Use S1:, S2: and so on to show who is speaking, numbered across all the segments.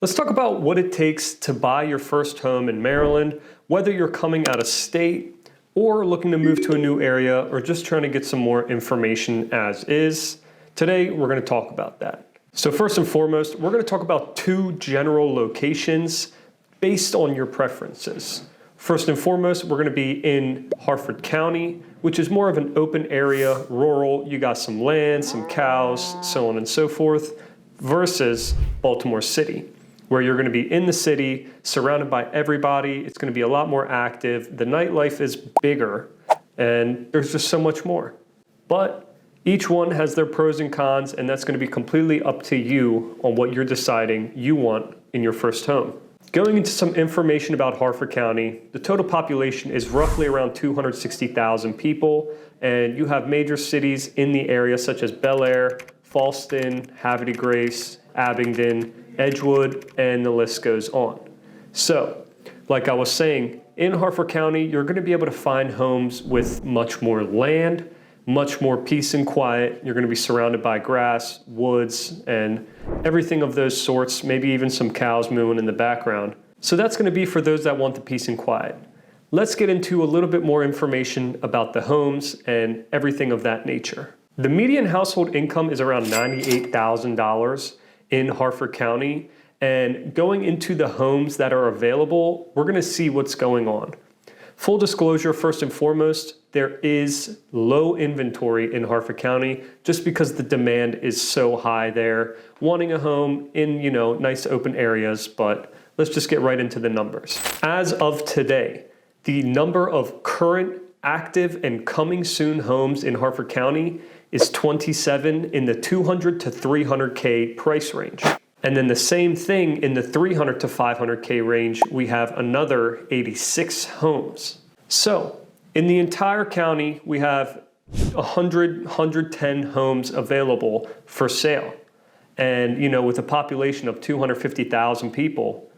S1: Let's talk about what it takes to buy your first home in Maryland, whether you're coming out of state or looking to move to a new area or just trying to get some more information as is. Today, we're going to talk about that. So first and foremost, we're going to talk about two general locations based on your preferences. First and foremost, we're going to be in Harford County, which is more of an open area, rural. You got some land, some cows, so on and so forth, versus Baltimore City, where you're going to be in the city, surrounded by everybody. It's going to be a lot more active. The nightlife is bigger, and there's just so much more. But each one has their pros and cons, and that's going to be completely up to you on what you're deciding you want in your first home. Going into some information about Harford County, the total population is roughly around 260,000 people, and you have major cities in the area such as Bel Air, Fallston, Havre de Grace, Abingdon, Edgewood, and the list goes on. So, like I was saying, in Harford County, you're going to be able to find homes with much more land, much more peace and quiet. You're going to be surrounded by grass, woods, and everything of those sorts, maybe even some cows mooing in the background. So that's going to be for those that want the peace and quiet. Let's get into a little bit more information about the homes and everything of that nature. The median household income is around $98,000 in Harford County, and going into the homes that are available, we're going to see what's going on. Full disclosure, first and foremost, there is low inventory in Harford County just because the demand is so high there, wanting a home in, nice open areas, but let's just get right into the numbers. As of today, the number of current, active, and coming soon homes in Harford County is 27 in the 200 to 300K price range. And then the same thing in the 300 to 500K range, we have another 86 homes. So in the entire county, we have 110 homes available for sale. And with a population of 250,000 people,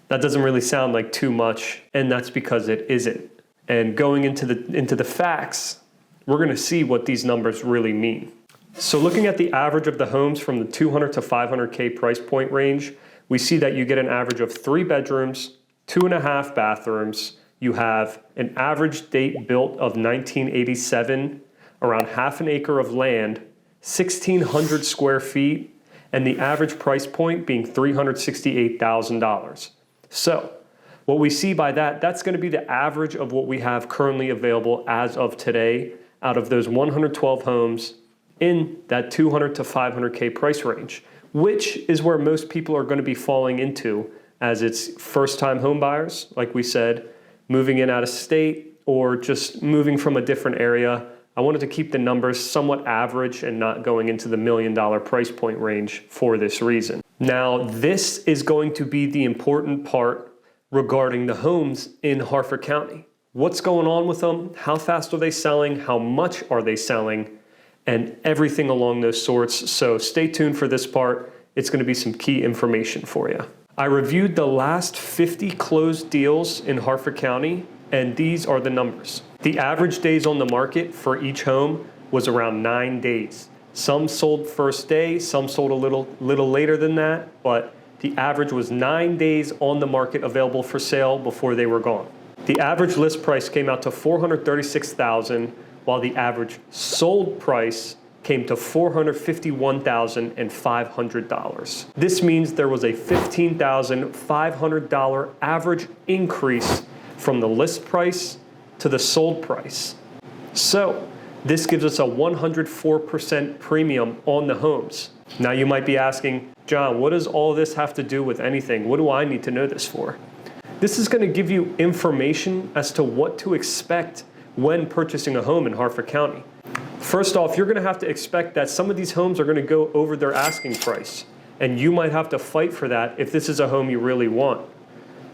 S1: that doesn't really sound like too much, and that's because it isn't. And going into the facts, we're going to see what these numbers really mean. So looking at the average of the homes from the 200 to 500K price point range, we see that you get an average of 3 bedrooms, 2.5 bathrooms. You have an average date built of 1987, around half an acre of land, 1,600 square feet, and the average price point being $368,000. So what we see by that, that's going to be the average of what we have currently available as of today out of those 112 homes in that 200 to 500K price range, which is where most people are going to be falling into, as it's first-time home buyers, like we said, moving in out of state, or just moving from a different area. I wanted to keep the numbers somewhat average and not going into the $1 million price point range for this reason. Now, this is going to be the important part regarding the homes in Harford County. What's going on with them? How fast are they selling? How much are they selling? And everything along those sorts. So stay tuned for this part. It's going to be some key information for you. I reviewed the last 50 closed deals in Harford County, and these are the numbers. The average days on the market for each home was around 9 days. Some sold first day, some sold a little later than that, but the average was 9 days on the market available for sale before they were gone. The average list price came out to $436,000, while the average sold price came to $451,500. This means there was a $15,500 average increase from the list price to the sold price. So this gives us a 104% premium on the homes. Now you might be asking, John, what does all this have to do with anything? What do I need to know this for? This is going to give you information as to what to expect when purchasing a home in Harford County. First off, you're going to have to expect that some of these homes are going to go over their asking price, and you might have to fight for that if this is a home you really want.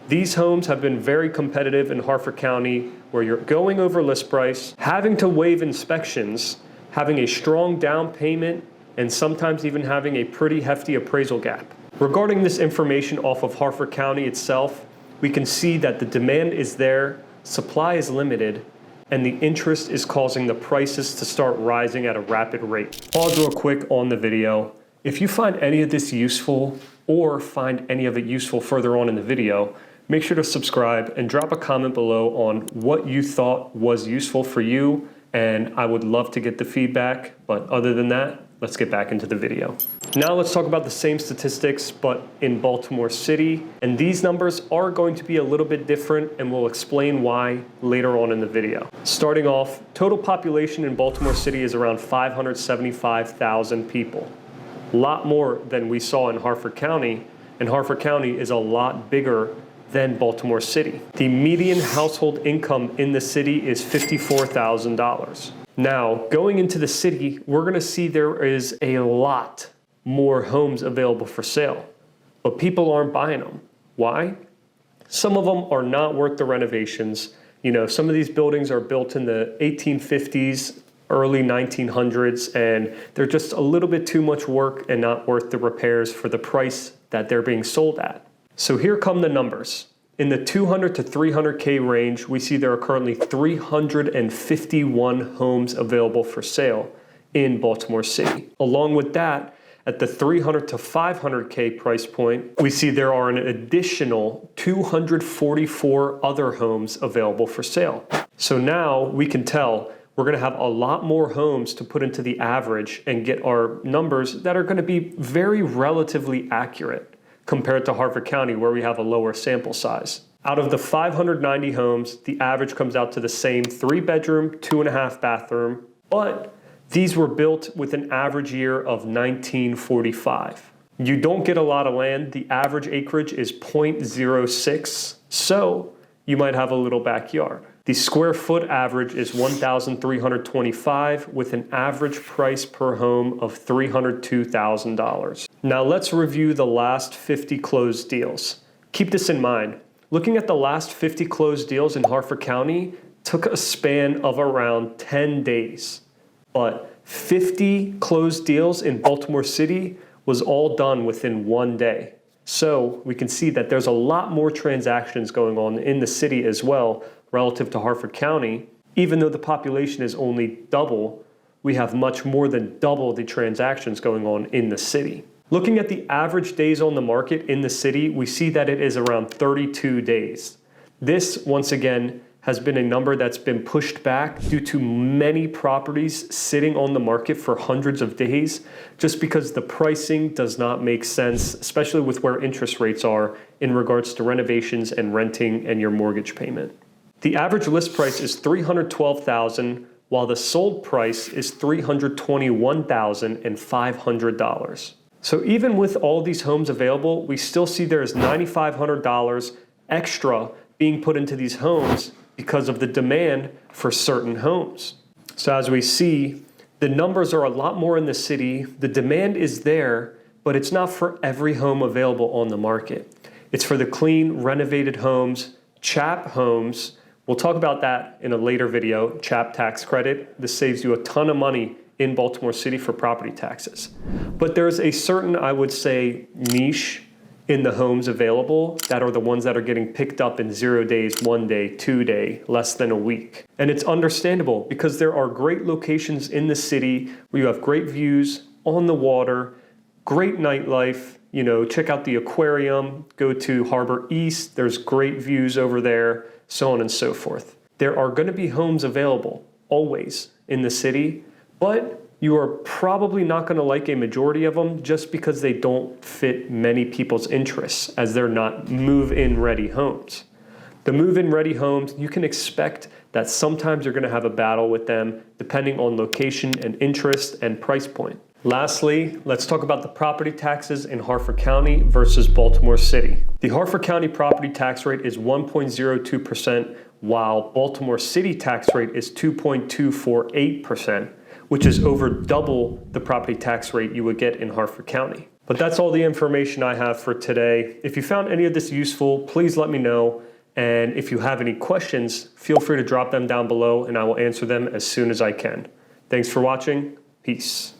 S1: These homes have been very competitive in Harford County, where you're going over list price, having to waive inspections, having a strong down payment, and sometimes even having a pretty hefty appraisal gap. Regarding this information off of Harford County itself, we can see that the demand is there, supply is limited, and the interest is causing the prices to start rising at a rapid rate. Pause real quick on the video. If you find any of this useful or find any of it useful further on in the video, make sure to subscribe and drop a comment below on what you thought was useful for you, and I would love to get the feedback. But other than that, let's get back into the video. Now let's talk about the same statistics, but in Baltimore City. And these numbers are going to be a little bit different, and we'll explain why later on in the video. Starting off, total population in Baltimore City is around 575,000 people. A lot more than we saw in Harford County, and Harford County is a lot bigger than Baltimore City. The median household income in the city is $54,000. Now, going into the city, we're gonna see there is a lot more homes available for sale, but people aren't buying them. Why? Some of them are not worth the renovations. You know, some of these buildings are built in the 1850s, early 1900s, and they're just a little bit too much work and not worth the repairs for the price that they're being sold at. So here come the numbers. In the 200 to 300K range, we see there are currently 351 homes available for sale in Baltimore City. Along with that, at the 300 to 500K price point, we see there are an additional 244 other homes available for sale. So now we can tell we're gonna have a lot more homes to put into the average and get our numbers that are gonna be very relatively accurate compared to Harford County, where we have a lower sample size. Out of the 590 homes, the average comes out to the same 3-bedroom, 2.5 bathroom, but these were built with an average year of 1945. You don't get a lot of land. The average acreage is 0.06, so you might have a little backyard. The square foot average is 1,325 with an average price per home of $302,000. Now let's review the last 50 closed deals. Keep this in mind. Looking at the last 50 closed deals in Harford County took a span of around 10 days, but 50 closed deals in Baltimore City was all done within 1 day. So we can see that there's a lot more transactions going on in the city as well relative to Harford County. Even though the population is only double, we have much more than double the transactions going on in the city. Looking at the average days on the market in the city, we see that it is around 32 days. This, once again, has been a number that's been pushed back due to many properties sitting on the market for hundreds of days, just because the pricing does not make sense, especially with where interest rates are in regards to renovations and renting and your mortgage payment. The average list price is $312,000, while the sold price is $321,500. So even with all these homes available, we still see there is $9,500 extra being put into these homes because of the demand for certain homes. So as we see, the numbers are a lot more in the city. The demand is there, but it's not for every home available on the market. It's for the clean, renovated homes, CHAP homes. We'll talk about that in a later video, CHAP tax credit. This saves you a ton of money in Baltimore City for property taxes. But there's a certain, I would say, niche in the homes available that are the ones that are getting picked up in 0 days, 1 day, 2 day, less than a week. And it's understandable because there are great locations in the city where you have great views on the water, great nightlife. You know, check out the aquarium, go to Harbor East, there's great views over there, so on and so forth. There are gonna be homes available always in the city, but you are probably not gonna like a majority of them just because they don't fit many people's interests, as they're not move-in ready homes. The move-in ready homes, you can expect that sometimes you're gonna have a battle with them depending on location and interest and price point. Lastly, let's talk about the property taxes in Harford County versus Baltimore City. The Harford County property tax rate is 1.02%, while Baltimore City tax rate is 2.248%, which is over double the property tax rate you would get in Harford County. But that's all the information I have for today. If you found any of this useful, please let me know. And if you have any questions, feel free to drop them down below and I will answer them as soon as I can. Thanks for watching. Peace.